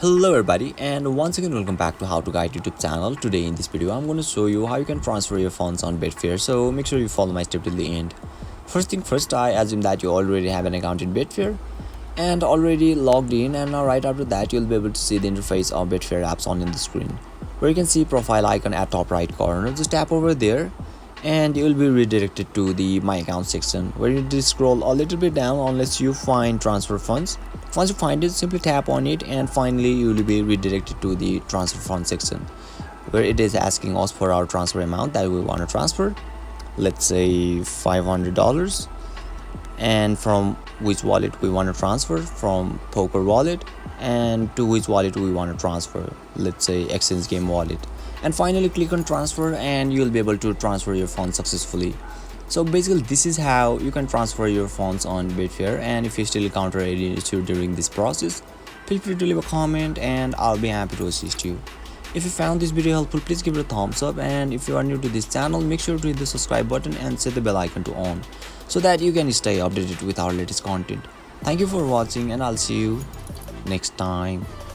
Hello everybody, and once again welcome back to How to Guide YouTube channel. Today in this video I'm going to show you how you can transfer your funds on Betfair, so make sure you follow my step till the end. First thing first, I assume that you already have an account in Betfair and already logged in, and now right after that you'll be able to see the interface of Betfair apps on in the screen, where you can see profile icon at top right corner. Just tap over there and you will be redirected to the my account section, where you just scroll a little bit down unless you find transfer funds. Once you find it, simply tap on it and finally you will be redirected to the transfer fund section, where it is asking us for our transfer amount that we want to transfer. Let's say $500, and from which wallet we want to transfer, from poker wallet, and to which wallet we want to transfer, let's say exchange game wallet. And finally click on transfer and you'll be able to transfer your funds successfully. So basically this is how you can transfer your funds on Betfair, and if you still encounter any issue during this process, feel free to leave a comment and I'll be happy to assist you. If you found this video helpful, please give it a thumbs up, and if you are new to this channel, make sure to hit the subscribe button and set the bell icon to on, so that you can stay updated with our latest content. Thank you for watching and I'll see you next time.